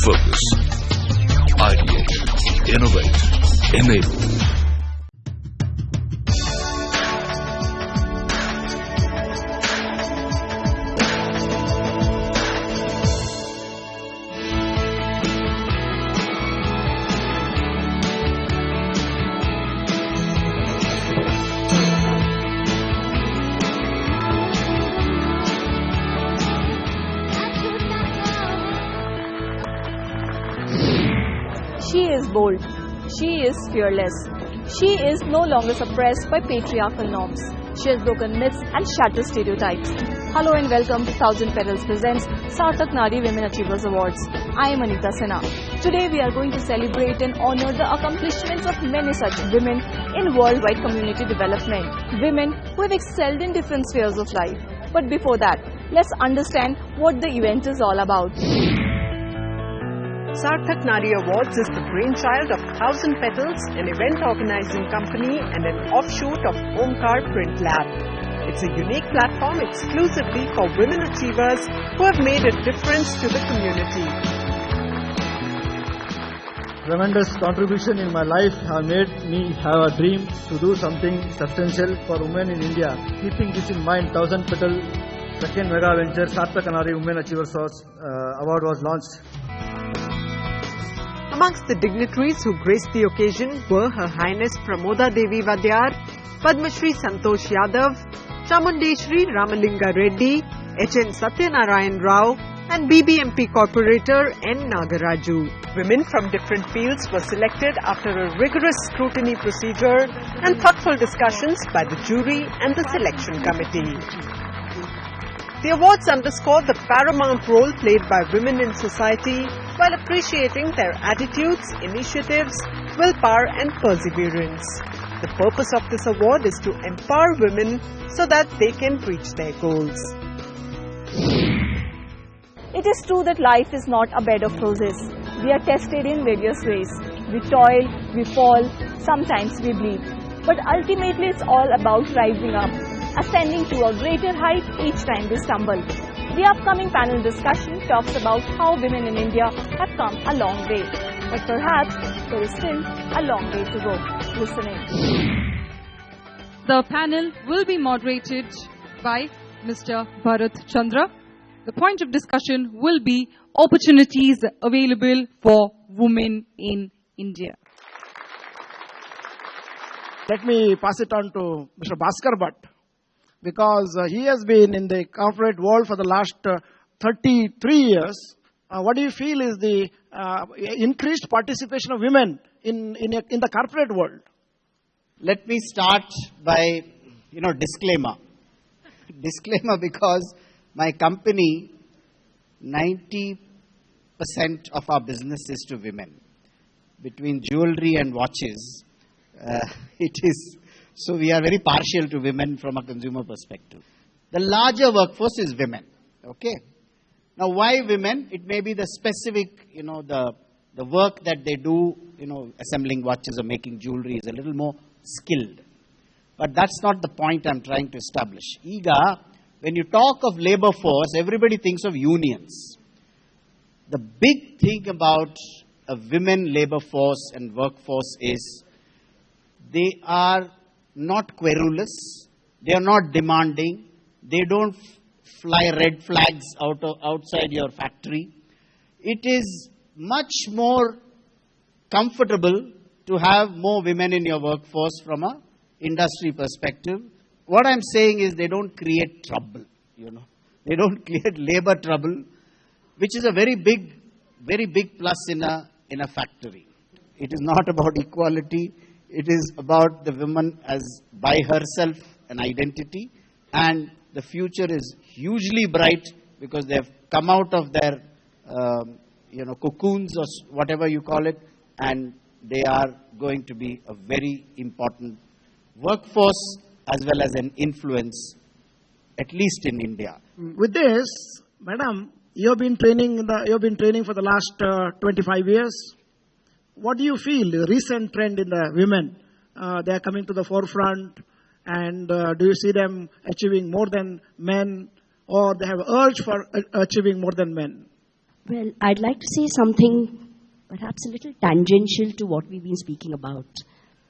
Focus. Ideate. Innovate. Enable. She is bold. She is fearless. She is no longer suppressed by patriarchal norms. She has broken myths and shattered stereotypes. Hello and welcome to Petals presents Saarthak Nari Women Achievers Awards. I am Anita Sinha. Today we are going to celebrate and honor the accomplishments of many such women in worldwide community development. Women who have excelled in different spheres of life. But before that, let's understand what the event is all about. Saarthak Nari Awards is the brainchild of 1000 Petals, an event organizing company and an offshoot of Omkar Print Lab. It's a unique platform exclusively for women achievers who have made a difference to the community. Tremendous contribution in my life have made me have a dream to do something substantial for women in India. Keeping this in mind, 1000 Petal second mega venture Saarthak Nari Women Achievers Award was launched. Amongst the dignitaries who graced the occasion were Her Highness Pramoda Devi Vadyar, Padma Shri Santosh Yadav, Chamundeshri Ramalinga Reddy, H.N. Satyanarayan Rao and BBMP Corporator N. Nagaraju. Women from different fields were selected after a rigorous scrutiny procedure and thoughtful discussions by the jury and the selection committee. The awards underscore the paramount role played by women in society while appreciating their attitudes, initiatives, willpower and perseverance. The purpose of this award is to empower women so that they can reach their goals. It is true that life is not a bed of roses. We are tested in various ways. We toil, we fall, sometimes we bleed. But ultimately it's all about rising up, ascending to a greater height each time we stumble. The upcoming panel discussion talks about how women in India have come a long way. But perhaps there is still a long way to go. Listen in. The panel will be moderated by Mr. Bharat Chandra. The point of discussion will be opportunities available for women in India. Let me pass it on to Mr. Bhaskar Bhatt, because he has been in the corporate world for the last 33 years. What do you feel is the increased participation of women in the corporate world? Let me start by, disclaimer. Disclaimer because my company, 90% of our business is to women. Between jewelry and watches, it is... So we are very partial to women from a consumer perspective. The larger workforce is women. Okay. Now why women? It may be the specific, the work that they do, assembling watches or making jewelry is a little more skilled. But that's not the point I'm trying to establish. Ega, when you talk of labor force, everybody thinks of unions. The big thing about a women labor force and workforce is they are not querulous, they are not demanding, they don't fly red flags outside your factory. It is much more comfortable to have more women in your workforce from an industry perspective. What I'm saying is they don't create trouble, They don't create labor trouble, which is a very big plus in a factory. It is not about equality. It is about the woman as by herself an identity, and the future is hugely bright because they have come out of their cocoons or whatever you call it, and they are going to be a very important workforce as well as an influence, at least in India. With this, madam, you have been training for the last 25 years. What do you feel, the recent trend in the women? They are coming to the forefront, and do you see them achieving more than men, or they have urge for achieving more than men? Well, I'd like to say something perhaps a little tangential to what we've been speaking about.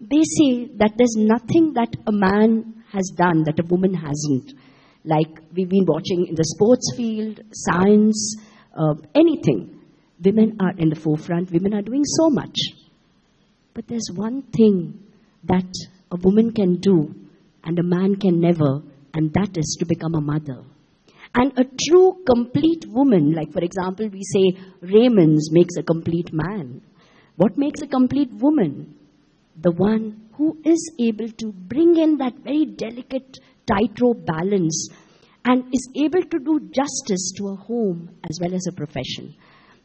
They say that there's nothing that a man has done that a woman hasn't. Like we've been watching in the sports field, science, anything. Women are in the forefront. Women are doing so much. But there's one thing that a woman can do and a man can never, and that is to become a mother. And a true, complete woman, like for example, we say Raymond's makes a complete man. What makes a complete woman? The one who is able to bring in that very delicate tightrope balance and is able to do justice to a home as well as a profession.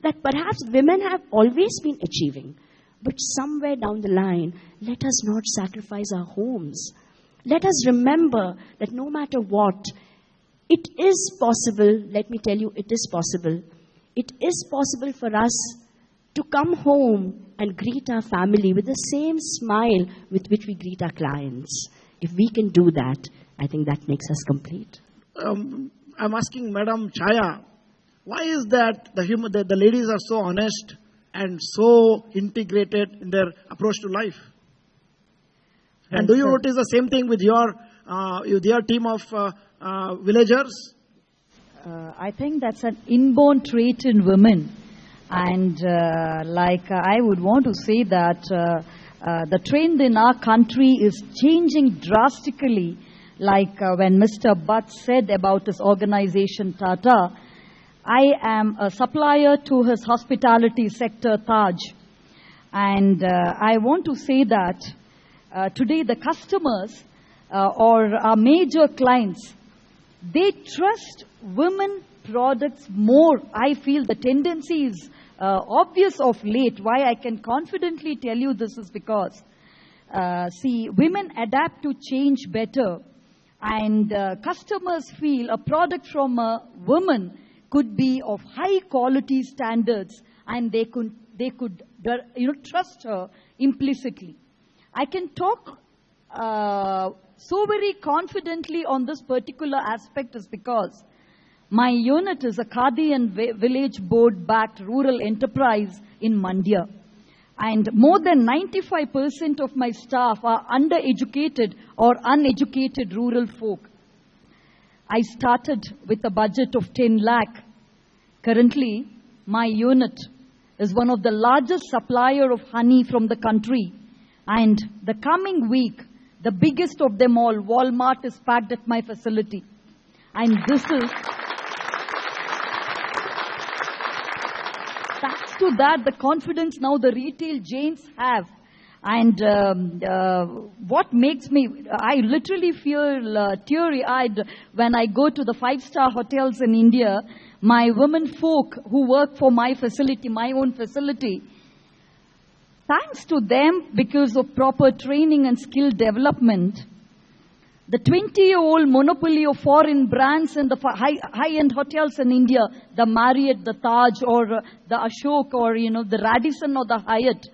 That perhaps women have always been achieving. But somewhere down the line, let us not sacrifice our homes. Let us remember that no matter what, it is possible, let me tell you, it is possible. It is possible for us to come home and greet our family with the same smile with which we greet our clients. If we can do that, I think that makes us complete. I'm asking Madam Chaya, why is that the ladies are so honest and so integrated in their approach to life? And do you notice the same thing with your team of villagers? I think that's an inborn trait in women. And I would want to say that the trend in our country is changing drastically. When Mr. Bhatt said about his organization Tata, I am a supplier to his hospitality sector Taj. And I want to say that today the customers or our major clients, they trust women products more. I feel the tendency is obvious of late. Why I can confidently tell you this is because, women adapt to change better. And customers feel a product from a woman could be of high quality standards and they could trust her implicitly. I can talk so very confidently on this particular aspect is because my unit is a Khadi and Village Board backed rural enterprise in Mandya. And more than 95% of my staff are undereducated or uneducated rural folk. I started with a budget of 10 lakh. Currently, my unit is one of the largest supplier of honey from the country. And the coming week, the biggest of them all, Walmart, is packed at my facility. And this is... Thanks to that, the confidence now the retail chains have. And what makes me, I literally feel teary-eyed when I go to the 5-star hotels in India. My women folk who work for my facility, my own facility, thanks to them, because of proper training and skill development, the 20-year-old monopoly of foreign brands in the high-end hotels in India, the Marriott, the Taj, or the Ashok, or the Radisson or the Hyatt,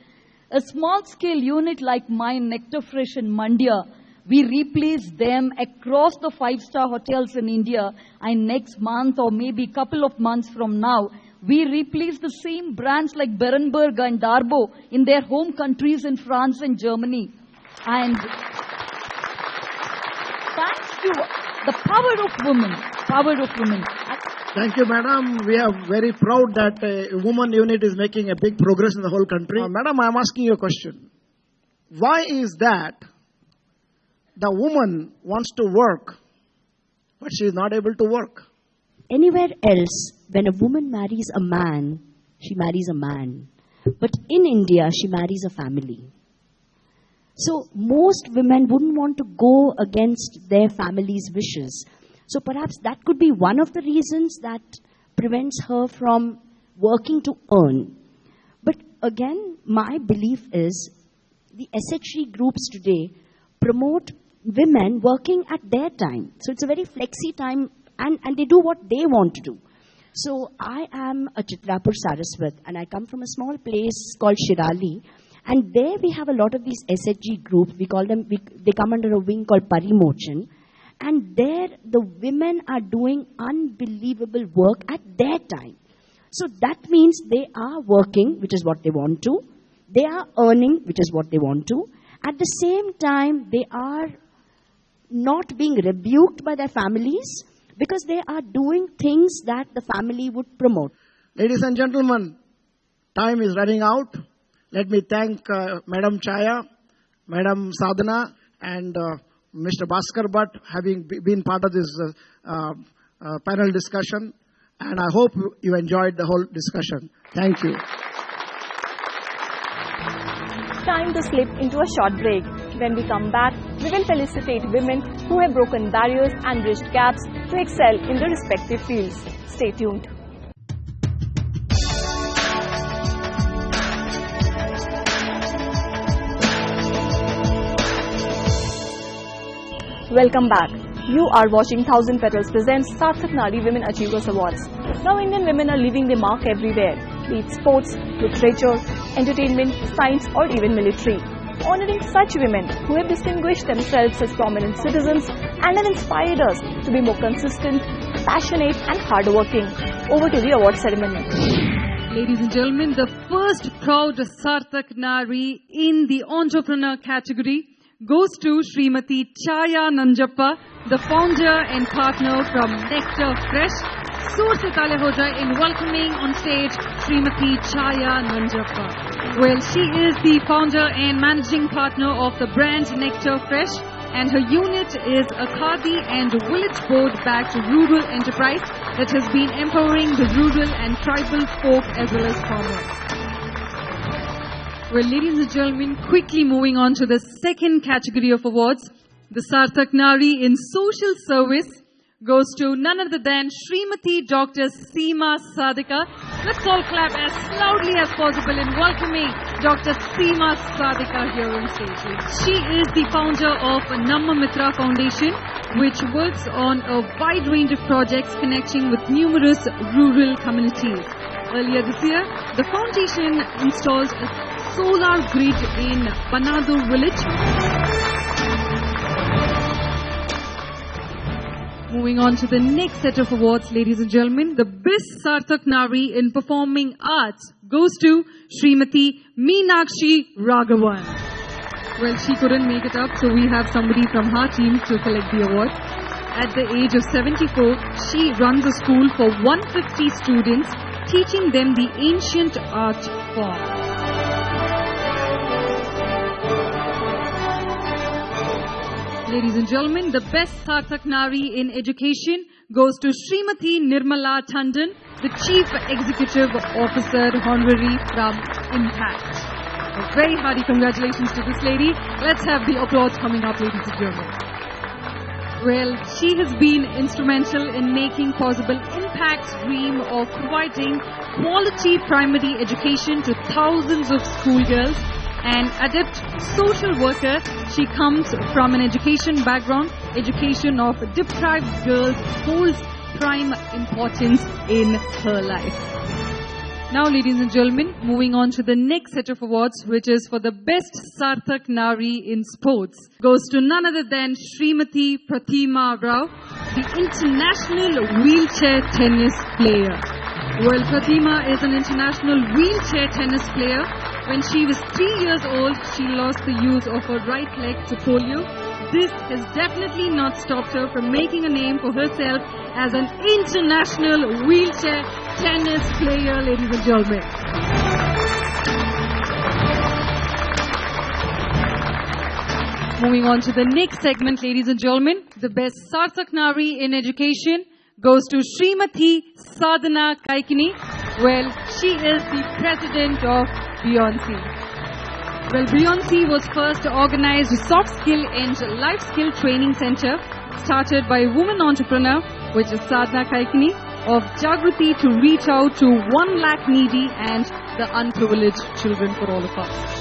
a small-scale unit like mine, Nectar Fresh in Mandya, we replace them across the 5-star hotels in India, and next month or maybe a couple of months from now, we replace the same brands like Berenberg and Darbo in their home countries in France and Germany. And thanks to the power of women. Thank you, madam. We are very proud that a woman unit is making a big progress in the whole country. Madam, I am asking you a question. Why is that the woman wants to work, but she is not able to work? Anywhere else, when a woman marries a man, she marries a man. But in India, she marries a family. So most women wouldn't want to go against their family's wishes. So perhaps that could be one of the reasons that prevents her from working to earn. But again, my belief is the SHG groups today promote women working at their time. So it's a very flexi time and they do what they want to do. So I am a Chitrapur Saraswat and I come from a small place called Shirali. And there we have a lot of these SHG groups. We call them, they come under a wing called Parimochan. And there the women are doing unbelievable work at their time. So that means they are working, which is what they want to. They are earning, which is what they want to. At the same time, they are not being rebuked by their families because they are doing things that the family would promote. Ladies and gentlemen, time is running out. Let me thank Madam Chaya, Madam Sadhana, and Mr. Bhaskar Bhatt having been part of this panel discussion. And I hope you enjoyed the whole discussion. Thank you. Time to slip into a short break. When we come back, we will felicitate women who have broken barriers and bridged gaps to excel in their respective fields. Stay tuned. Welcome back. You are watching 1000 Petals presents Saarthak Nari Women Achievers Awards. Now Indian women are leaving their mark everywhere, be it sports, literature, entertainment, science or even military. Honoring such women who have distinguished themselves as prominent citizens and have inspired us to be more consistent, passionate and hardworking. Over to the award ceremony. Ladies and gentlemen, the first proud Saarthak Nari in the entrepreneur category goes to Srimati Chaya Nanjappa, the founder and partner from Nectar Fresh. Soor se taale ho jaye in welcoming on stage Srimati Chaya Nanjappa. Well, she is the founder and managing partner of the brand Nectar Fresh, and her unit is a Khadi and village board-backed rural enterprise that has been empowering the rural and tribal folk as well as farmers. Well, ladies and gentlemen, quickly moving on to the second category of awards, the Saarthak Nari in social service goes to none other than Srimati Dr. Seema Sadika. Let's all clap as loudly as possible in welcoming Dr. Seema Sadika here on stage. She is the founder of Namma Mitra Foundation, which works on a wide range of projects connecting with numerous rural communities. Earlier this year, the foundation installed a solar grid in Banadur village. Moving on to the next set of awards, ladies and gentlemen, the best Saarthak Nari in performing arts goes to Srimati Meenakshi Raghavan. Well, she couldn't make it up, so we have somebody from her team to collect the award. At the age of 74, she runs a school for 150 students, teaching them the ancient art form. Ladies and gentlemen, the best Saarthak Nari in education goes to Srimati Nirmala Tandon, the Chief Executive Officer Honorary from Impact. A very hearty congratulations to this lady. Let's have the applause coming up, ladies and gentlemen. Well, she has been instrumental in making possible Impact's dream of providing quality primary education to thousands of schoolgirls. An adept social worker, she comes from an education background. Education of deprived girls holds prime importance in her life. Now, ladies and gentlemen, moving on to the next set of awards, which is for the best Saarthak Nari in sports, goes to none other than Srimati Pratima Rao, the international wheelchair tennis player. Well, Pratima is an international wheelchair tennis player. When she was 3 years old, she lost the use of her right leg to polio. This has definitely not stopped her from making a name for herself as an international wheelchair tennis player, ladies and gentlemen. Moving on to the next segment, ladies and gentlemen, the best Saarthak Nari in education goes to Srimati Sadhana Kaikini. Well, she is the president of Beyonce. Well, Beyonce was first organized soft skill and life skill training center started by a woman entrepreneur, which is Sadhana Kaikini, of Jagruti to reach out to 1 lakh needy and the unprivileged children for all of us.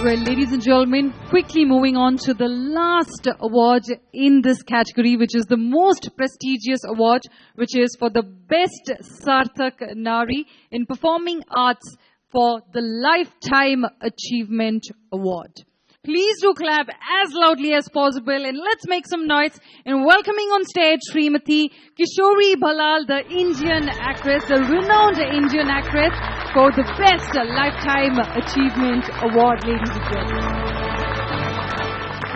Well, ladies and gentlemen, quickly moving on to the last award in this category, which is the most prestigious award, which is for the best Saarthak Nari in performing arts for the Lifetime Achievement Award. please do clap as loudly as possible and let's make some noise in welcoming on stage Srimati Kishori Balal, the Indian actress, the renowned Indian actress for the Best Lifetime Achievement Award, ladies and gentlemen.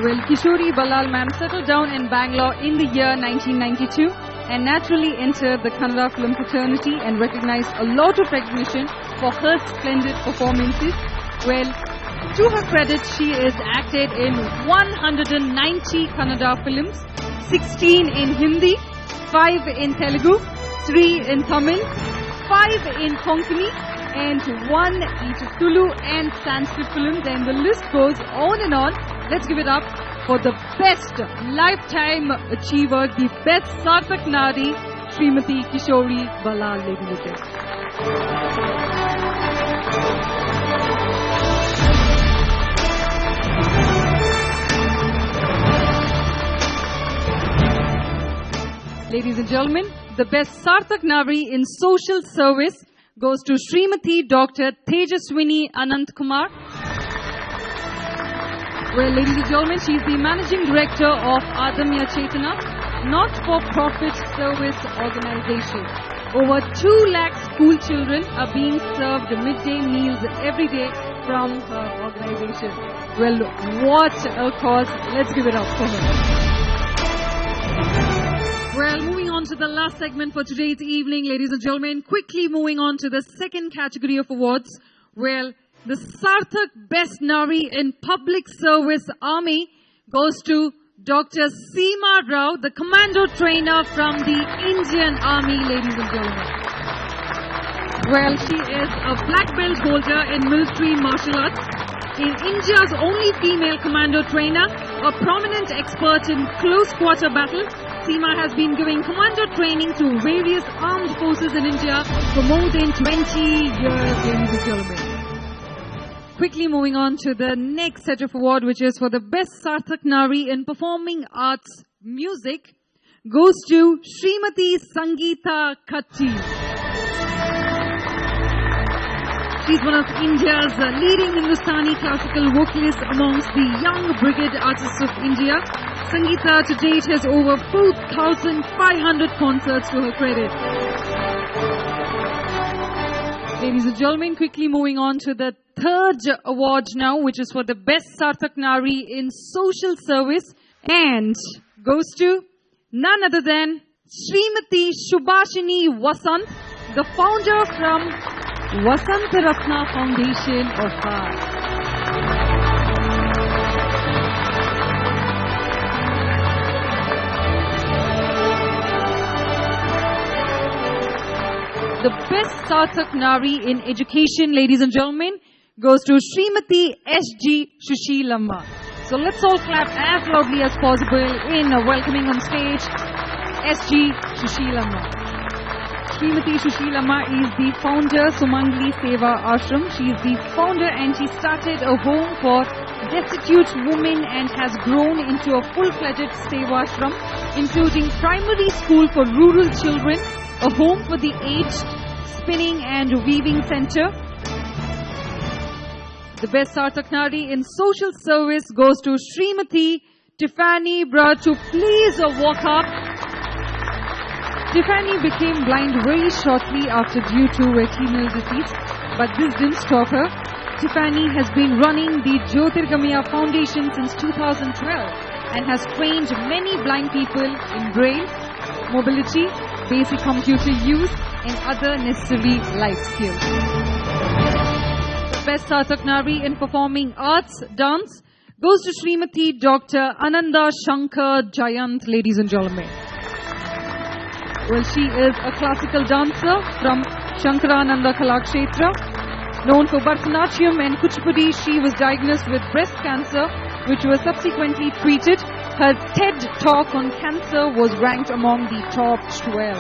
Well, Kishori Balal ma'am settled down in Bangalore in the year 1992 and naturally entered the Kannada film fraternity and recognized a lot of recognition for her splendid performances. Well, to her credit, she is acted in 190 Kannada films, 16 in Hindi, 5 in Telugu, 3 in Tamil, 5 in Konkani, and 1 into Tulu and Sanskrit films, and the list goes on and on. Let's give it up for the best lifetime achiever, the best Saarthak Nari, Srimati Kishori Balal, ladies and gentlemen. Ladies and gentlemen, the best Saarthak Nari in social service goes to Srimati Dr. Tejaswini Anant Kumar. Well, ladies and gentlemen, she is the Managing Director of Adamya Chetana, not-for-profit service organization. Over 2 lakh school children are being served midday meals every day from her organization. Well, what a cause. Let's give it up for her. Well, moving on to the last segment for today's evening, ladies and gentlemen. Quickly moving on to the second category of awards. Well, the Saarthak Best Nari in Public Service Army goes to Dr. Seema Rao, the commando trainer from the Indian Army, ladies and gentlemen. Well, she is a black belt holder in military martial arts, is India's only female commando trainer, a prominent expert in close quarter battle. Seema has been giving commando training to various armed forces in India for more than 20 years, ladies and gentlemen. Quickly moving on to the next set of award, which is for the best Saarthak Nari in performing arts music, goes to Srimati Sangeeta Katti. She's one of India's leading Hindustani classical vocalists amongst the young brigade artists of India. Sangeeta to date has over 4,500 concerts to her credit. Ladies and gentlemen, quickly moving on to the third award now, which is for the best Saarthak Nari in social service, and goes to none other than Srimati Shubhashini Vasant, the founder from Vasant Ratna Foundation of Art. The best Saarthak Nari in education, ladies and gentlemen, goes to Srimati S.G. Sushilamma. So let's all clap as loudly as possible in welcoming on stage S.G. Sushilamma. Srimati Sushilamma is the founder Sumangli Seva Ashram. She is the founder and she started a home for destitute women and has grown into a full-fledged Seva Ashram, including primary school for rural children, a home for the aged, spinning and weaving center. The best Saarthak Nari in social service goes to Srimati Tiffany Bra. To please walk up. Tiffany became blind very shortly after due to retinal disease, but this didn't stop her. Tiffany has been running the Jyotirgamya Foundation since 2012 and has trained many blind people in braille, mobility, basic computer use and other necessary life skills. The best Saarthak Nari in performing arts dance goes to Srimati Dr. Ananda Shankar Jayant, ladies and gentlemen. Well, she is a classical dancer from Shankarananda Kalakshetra. Known for Bharatanatyam and Kuchipudi, she was diagnosed with breast cancer, which was subsequently treated. Her TED talk on cancer was ranked among the top 12.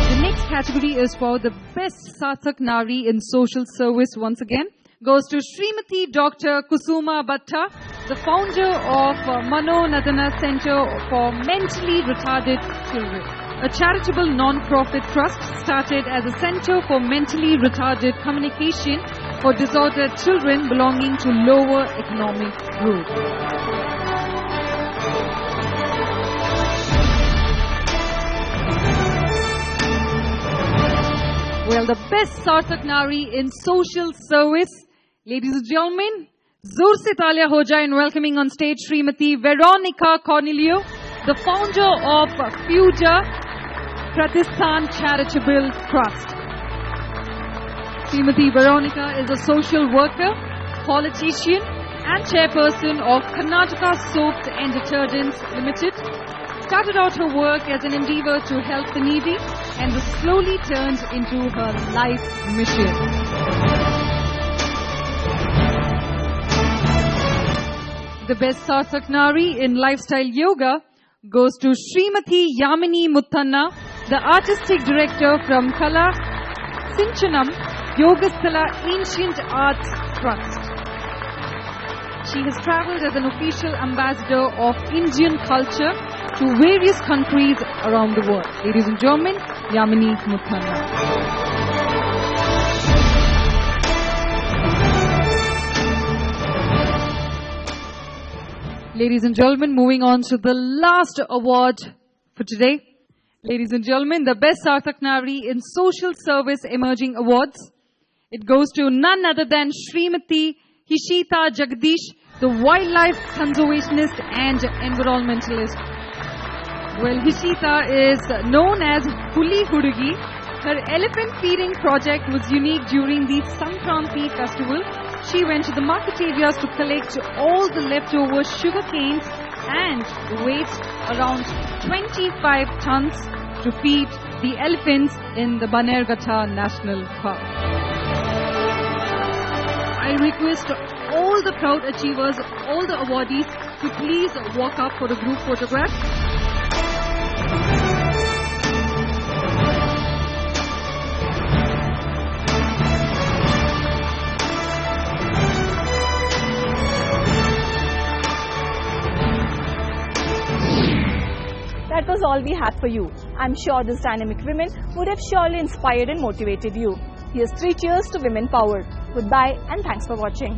The next category is for the best Saarthak Nari in social service once again. Goes to Srimati Dr. Kusuma Bhatta, the founder of Mano Nadana Center for Mentally Retarded Children. a charitable non-profit trust started as a center for mentally retarded communication for disordered children belonging to lower economic group. Well, the best Saarthak Nari in social service, ladies and gentlemen, जोर से तालियां हो जाए in welcoming on stage Srimati Veronica Cornelio, the founder of Future Pratishthan Charitable Trust. Srimati Veronica is a social worker, politician and chairperson of Karnataka Soaps and Detergents Limited. Started out her work as an endeavor to help the needy and was slowly turned into her life mission. The best Saarthak Nari in lifestyle yoga goes to Srimati Yamini Muthanna, the artistic director from Kala Sinchanam Yogasthala Ancient Arts Trust. She has travelled as an official ambassador of Indian culture to various countries around the world. Ladies and gentlemen, Yamini Muthanna. Ladies and gentlemen, moving on to the last award for today. Ladies and gentlemen, the Best Saarthak Nari in Social Service Emerging Awards. It goes to none other than Srimati Hishita Jagdish, the wildlife conservationist and environmentalist. Well, Hishita is known as Huli Hudugi. Her elephant feeding project was unique during the Sankranti festival. She went to the market areas to collect all the leftover sugar canes and weighs around 25 tons to feed the elephants in the Banerghatha National Park. I request all the proud achievers, all the awardees to please walk up for a group photograph. That was all we had for you. I'm sure these dynamic women would have surely inspired and motivated you. Here's 3 cheers to women power. Goodbye and thanks for watching.